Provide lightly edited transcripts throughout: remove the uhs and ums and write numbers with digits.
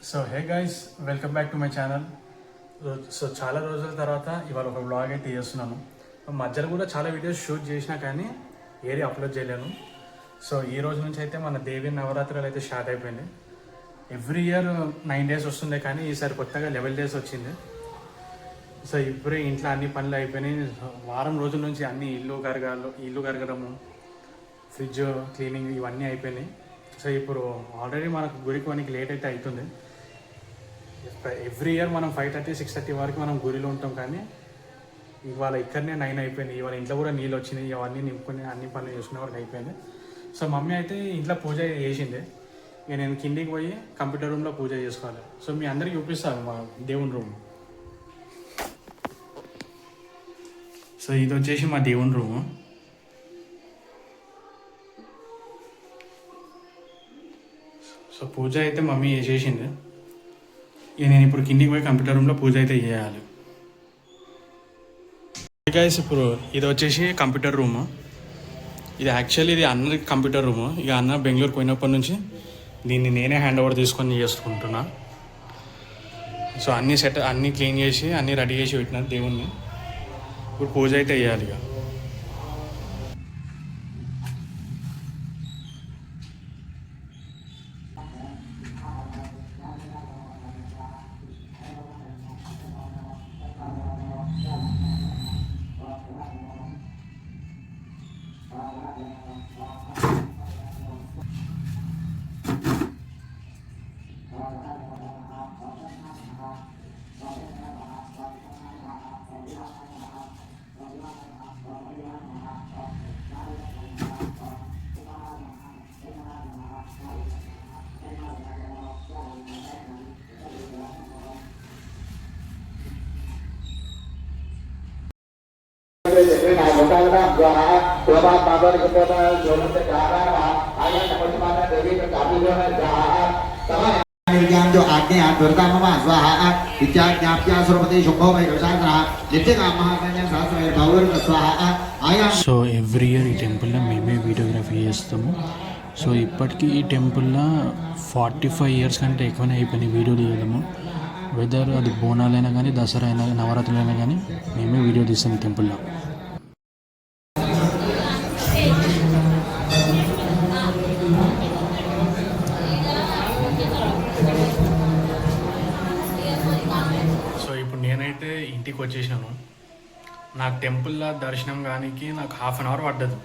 So hey guys, welcome back to my channel. So చాలా రోజుల తర్వాత ఇవాళ ఒక వ్లాగ్ అయితే చేస్తున్నాను. మధ్యలో కూడా చాలా వీడియోస్ షూట్ చేసినా కానీ ఏది అప్లోడ్ చేయలేను. సో ఈ రోజు నుంచి అయితే మన దేవి నవరాత్రులు అయితే స్టార్ట్ అయిపోయింది. ఎవ్రీ ఇయర్ 9 days వస్తుండే కానీ ఈసారి కొత్తగా 11 days వచ్చింది. సో ఇప్పుడే ఇంట్లో అన్ని పనులు అయిపోయినాయి. వారం రోజుల నుంచి అన్ని ఇల్లు కరగడము, ఫ్రిడ్జ్ క్లీనింగ్ ఇవన్నీ అయిపోయినాయి. సో ఇప్పుడు ఆల్రెడీ మనకు గుడికి మనకి లేట్ అయితే అవుతుంది. ఎవ్రీ ఇయర్ మనం 5:30, 6:30 వరకు మనం గుడిలో ఉంటాం, కానీ ఇవాళ ఇక్కడనే 9 అయిపోయింది. ఇవాళ ఇంట్లో కూడా నీళ్ళు వచ్చినాయి, అవన్నీ నింపుకొని అన్ని పనులు చేసుకునే వరకు అయిపోయింది. సో మమ్మీ అయితే ఇంట్లో పూజ చేసింది. ఇక నేను కిందికి పోయి కంప్యూటర్ రూమ్లో పూజ చేసుకోవాలి. సో మీ అందరికీ చూపిస్తాను మా దేవుని రూమ్. సో ఇది వచ్చేసి మా దేవుని రూము. సో పూజ అయితే మమ్మీ చేసేసింది. ఇక నేను ఇప్పుడు కిందికి పోయి కంప్యూటర్ రూమ్లో పూజ అయితే చేయాలి. గైస్, ఇప్పుడు ఇది వచ్చేసి కంప్యూటర్ రూము. ఇది యాక్చువల్లీ ఇది అన్న కంప్యూటర్ రూము. ఇక అన్న బెంగళూరు పోయినప్పటి నుంచి దీన్ని నేనే హ్యాండ్ ఓవర్ తీసుకొని చేసుకుంటున్నా. సో అన్నీ క్లీన్ చేసి అన్నీ రెడీ చేసి పెట్టినా దేవుణ్ణి. ఇప్పుడు పూజ అయితే చేయాలి. ఇక जो आज्ञा दुर्गा ममा स्वाहा विद्याज्ञाप्या सुरपति शुंभो वैरशास्त्र नित्यकामः सहस्र भौर स्वाहा आया. సో ఎవ్రీ ఇయర్ ఈ టెంపుల్లో మేమే వీడియోగ్రఫీ చేస్తాము. సో ఇప్పటికీ ఈ టెంపుల్లో 45 years కంటే ఎక్కువనే అయిపోయినాయి వీడియోలు చేయడము. వెదర్ అది బోనాలైనా కానీ, దసరా అయినా, నవరాత్రులైనా కానీ మేమే వీడియో తీస్తాం ఈ టెంపుల్లో. సో ఇప్పుడు నేనైతే ఇంటికి వచ్చేసినాను. నాకు టెంపుల్లో దర్శనం కానీకి నాకు 1/2 hour పడ్డదు.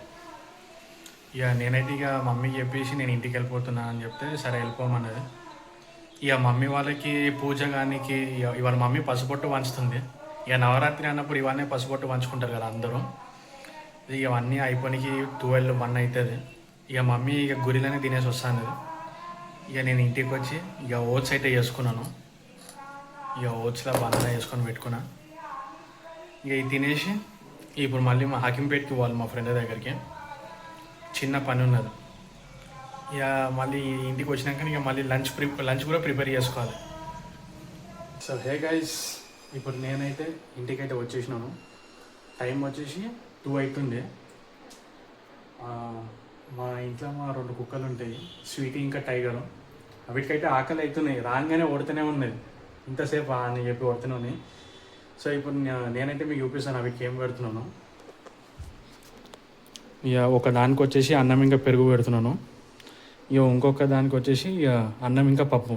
ఇక నేనైతే ఇక మమ్మీకి చెప్పేసి నేను ఇంటికి వెళ్ళిపోతున్నా అని చెప్తే సరే వెళ్ళిపోమన్నది. ఇక మమ్మీ వాళ్ళకి పూజ కానీకి ఇవాళ మమ్మీ పసుపొట్టు పంచుతుంది. ఇక నవరాత్రి అన్నప్పుడు ఇవన్నీ పసుపొట్టు పంచుకుంటారు కదా అందరూ. ఇక అవన్నీ అయిపోయినకి 12, 1 అవుతుంది. ఇక మమ్మీ ఇక గురిలోనే తినేసి వస్తాను. ఇక నేను ఇంటికి వచ్చి ఇక ఓట్స్ అయితే చేసుకున్నాను. ఇక ఓట్స్లో బనానా వేసుకొని పెట్టుకున్నా. ఇక ఇది తినేసి ఇప్పుడు మళ్ళీ మా హాకింపేట్కి పోవాలి, మా ఫ్రెండ్ దగ్గరికి. చిన్న పని ఉన్నది. ఇక మళ్ళీ ఇంటికి వచ్చినాక ఇక మళ్ళీ లంచ్ కూడా ప్రిపేర్ చేసుకోవాలి. సో హే గైస్, ఇప్పుడు నేనైతే ఇంటికైతే వచ్చేసినాను. టైం వచ్చేసి 2 అవుతుంది. మా ఇంట్లో మా 2 కుక్కలు ఉంటాయి, స్వీటీ ఇంకా టైగరు. వీటికైతే ఆకలి అవుతున్నాయి, రాగానే కొడుతూనే ఉన్నది. ఇంతసేపు అని చెప్పి కొడుతూనే ఉన్నాయి. సో ఇప్పుడు నేనైతే మీకు చూపిస్తాను వీటికి ఏం పెడుతున్నాను. ఇక ఒక దానికి వచ్చేసి అన్నం ఇంకా పెరుగు పెడుతున్నాను. ఇక ఇంకొక దానికి వచ్చేసి ఇక అన్నం ఇంకా పప్పు.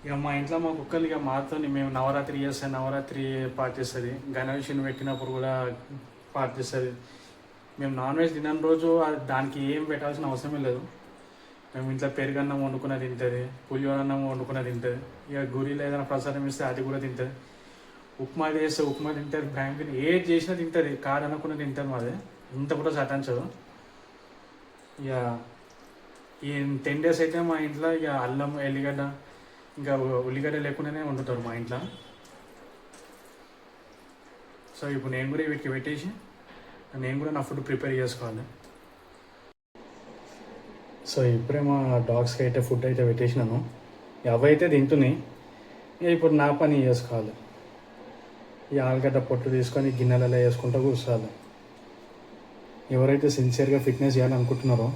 ఇక మా ఇంట్లో మా కుక్కలు ఇక మాతో మేము నవరాత్రి చేస్తే నవరాత్రి పాటిస్తుంది, గణేషుని పెట్టినప్పుడు కూడా పాటిస్తుంది. మేము నాన్ వెజ్ తినని రోజు దానికి ఏం పెట్టాల్సిన అవసరమే లేదు. మేము ఇంట్లో పెరుగన్నం వండుకున్న తింటుంది, పులిహోర అన్నం వండుకున్న తింటుంది. ఇక గురిలో ఏదైనా ప్రసాదం ఇస్తే అది కూడా తింటుంది. ఉప్మా చేస్తే ఉప్మా తింటుంది, బ్యాంకుని ఏది చేసినా తింటుంది, కాదు అనుకున్న తింటుంది. మాది ఇంత కూడా సతాంచదు. ఇక ఈ 10 days అయితే మా ఇంట్లో ఇక అల్లం, ఎల్లిగడ్డ ఇంకా ఉల్లిగడ్డ లేకుండానే వండుతారు మా ఇంట్లో. సో ఇప్పుడు నేను కూడా వీటికి పెట్టేసి నేను కూడా నా ఫుడ్ ప్రిపేర్ చేసుకోవాలి. సో ఇప్పుడే మా డాగ్స్కి అయితే ఫుడ్ అయితే పెట్టేసినాను. అవైతే తింటున్నాయి. ఇక ఇప్పుడు నా పని చేసుకోవాలి. ఈ ఆలుగడ్డ పొట్టు తీసుకొని గిన్నెలలో వేసుకుంటూ కూర్చోవాలి. ఎవరైతే సిన్సియర్గా ఫిట్నెస్ చేయాలనుకుంటున్నారో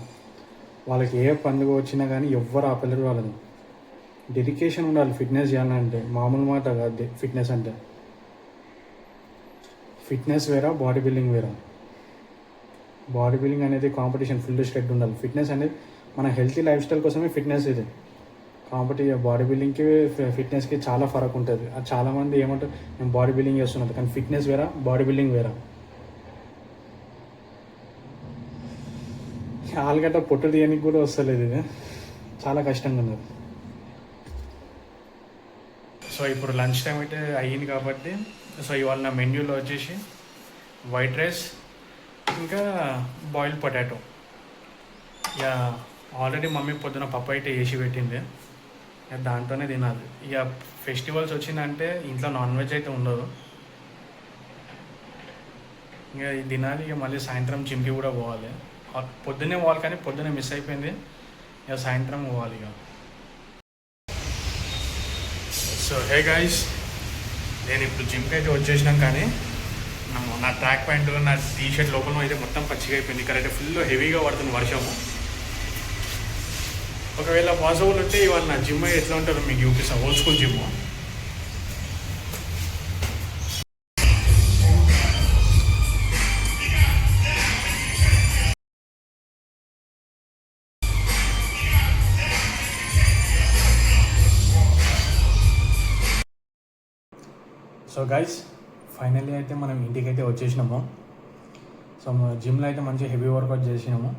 వాళ్ళకి ఏ పండుగ వచ్చినా కానీ ఎవ్వరు ఆపలేరు వాళ్ళని. డెడికేషన్ ఉండాలి ఫిట్నెస్ చేయాలంటే, మామూలు మాట కాదు. ఫిట్నెస్ అంటే ఫిట్నెస్ వేరా, బాడీ బిల్డింగ్ వేరా. బాడీ బిల్డింగ్ అనేది కాంపిటీషన్, ఫుల్ స్ట్రెడ్ ఉండాలి. ఫిట్నెస్ అనేది మన హెల్తీ లైఫ్ స్టైల్ కోసమే ఫిట్నెస్ ఇది. బాడీ బిల్డింగ్కి ఫిట్నెస్కి చాలా ఫరక్ ఉంటుంది. అది చాలామంది ఏమంటారు, నేను బాడీ బిల్డింగ్ చేస్తున్నారు, కానీ ఫిట్నెస్ వేరా, బాడీ బిల్డింగ్ వేరా. ఆలుగడ్డ పొట్టు తీయడానికి కూడా వస్తలేదు, ఇది చాలా కష్టంగా ఉన్నది. సో ఇప్పుడు లంచ్ టైం అయితే అయ్యింది కాబట్టి, సో ఇవాళ నా మెన్యూలో వచ్చేసి వైట్ రైస్ ఇంకా బాయిల్డ్ పొటాటో. ఇక ఆల్రెడీ మమ్మీ పొద్దున పప్పు అయితే వేసి పెట్టింది, ఇక దాంతోనే తినాలి. ఇక ఫెస్టివల్స్ వచ్చిందంటే ఇంట్లో నాన్ వెజ్ అయితే ఉండదు, ఇక ఇది తినాలి. ఇక మళ్ళీ సాయంత్రం జిమ్కి కూడా పోవాలి. పొద్దున్నే పోవాలి కానీ పొద్దున్నే మిస్ అయిపోయింది, ఇక సాయంత్రం పోవాలి ఇక. సో హే గైస్, నేను ఇప్పుడు జిమ్కి అయితే వచ్చేసినాం, కానీ నా ట్రాక్ ప్యాంటు, నా టీ షర్ట్ లోపల అయితే మొత్తం పచ్చిగా అయిపోయింది. ఇక్కడ అయితే ఫుల్ హెవీగా పడుతుంది వర్షము. ఒకవేళ పాసిబుల్ ఉంటే ఇవాళ నా జిమ్ ఎట్లా ఉంటుందో మీకు చూపిస్తాను, old school gym. So guys, finally అయితే మనం ఇంటికి అయితే వచ్చేసినాము. సో జిమ్లో అయితే మంచి హెవీ వర్కౌట్ చేసినాము.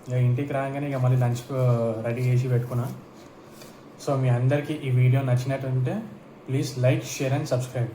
ఇక ఇంటికి రాగానే ఇక మళ్ళీ లంచ్ రెడీ చేసి పెట్టుకున్నా. సో మీ అందరికీ ఈ వీడియో నచ్చినట్టుంటే please like, share and subscribe.